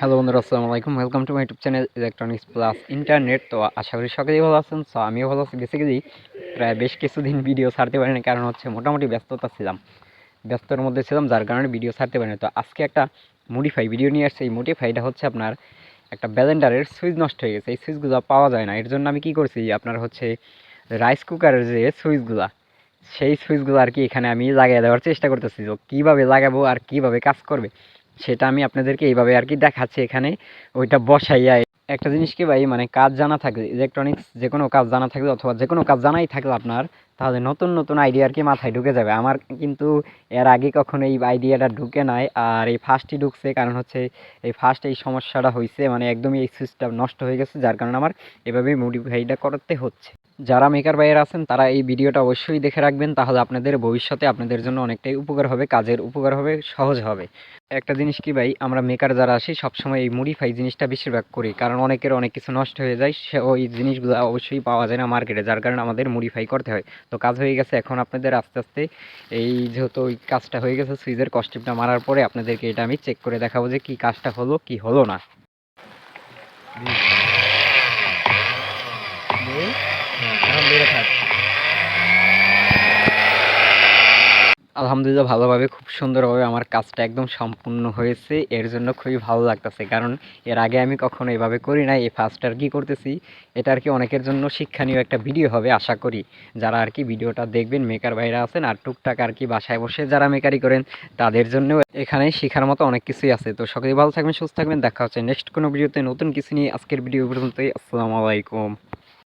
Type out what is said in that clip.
Hello বন্ধুরা, আসসালামু আলাইকুম। Welcome to my YouTube channel electronics plus internet. তো আশা করি সকলেই ভালো আছেন। সো আমিও ভালো আছি। বেসিক্যালি প্রায় বেশ কিছুদিন ভিডিও ছাড়তে পারিনি, কারণ হচ্ছে মোটামুটি ব্যস্ততার মধ্যে ছিলাম, যার কারণে ভিডিও ছাড়তে পারিনি। তো আজকে একটা মডিফাই ভিডিও নিয়ে আসছে। এই মডিফাইটা হচ্ছে আপনার একটা ব্লেন্ডারের সুইচ নষ্ট হয়ে গেছে। এই সুইচগুলো পাওয়া যায় না। এর জন্য আমি কি করছি, আপনার হচ্ছে রাইস কুকারের যে সুইচগুলা, সেই সুইচগুলো আর কি এখানে আমি লাগিয়ে দেওয়ার চেষ্টা করতেছি। তো কীভাবে লাগাবো আর কীভাবে কাজ করবে সেটা আমি আপনাদেরকে এইভাবে আর কি দেখাচ্ছি এখানে ওইটা বসাইয়া। একটা জিনিস কি ভাই, মানে কাজ জানা থাকলে, ইলেকট্রনিক্স যে কোনো কাজ জানা থাকলে অথবা যে কোনো কাজ জানাই থাকলে আপনার, তাহলে নতুন নতুন আইডিয়া আর কি মাথায় ঢুকে যাবে। আমার কিন্তু এর আগে কখনো এই আইডিয়াটা ঢুকে নাই, আর এই ফার্স্টই ঢুকছে। কারণ হচ্ছে এই ফার্স্ট এই সমস্যাটা হয়েছে, মানে একদমই এই সুইচটা নষ্ট হয়ে গেছে, যার কারণে আমার এভাবেই মডিফাইটা করতে হচ্ছে। যারা মেকার ভাইয়ের আছেন তারা এই ভিডিওটা অবশ্যই দেখে রাখবেন, তাহলে আপনাদের ভবিষ্যতে আপনাদের জন্য অনেকটাই উপকার হবে, কাজের উপকার হবে, সহজ হবে। একটা জিনিস কি ভাই, আমরা মেকার যারা আসি সবসময় এই মডিফাই জিনিসটা বেশিরভাগ করি, কারণ অনেকের অনেক কিছু নষ্ট হয়ে যায়, সে ওই জিনিসগুলো অবশ্যই পাওয়া যায় না মার্কেটে, যার কারণে আমাদের মডিফাই করতে হয়। তো কাজ হয়ে গেছে, এখন আপনাদের আস্তে আস্তে এই যেহেতু ওই কাজটা হয়ে গেছে, সুইচের কস্টিপটা মারার পরে আপনাদেরকে এটা আমি চেক করে দেখাবো যে কি কাজটা হলো কি হলো না। আলহামদুলিল্লাহ, ভালোভাবে খুব সুন্দরভাবে আমার কাজটা একদম সম্পূর্ণ হয়েছে। এর জন্য খুবই ভালো লাগতেছে, কারণ এর আগে আমি কখনো এভাবে করি নাই, এই ফার্স্ট আর কি করতেছি। এটা আর কি অনেকের জন্য শিক্ষণীয় একটা ভিডিও হবে আশা করি। যারা আর কি ভিডিওটা দেখবেন মেকার ভাইরা আছেন, আর টুকটাক আর কি বাসায় বসে যারা মেকারি করেন তাদের জন্য এখানে শেখার মতো অনেক কিছুই আছে। তো সকলেই ভালো থাকবেন, সুস্থ থাকবেন। দেখা হচ্ছে নেক্সট কোনো ভিডিওতে নতুন কিছু নিয়ে। আজকের ভিডিও পর্যন্তই। আসসালামু আলাইকুম।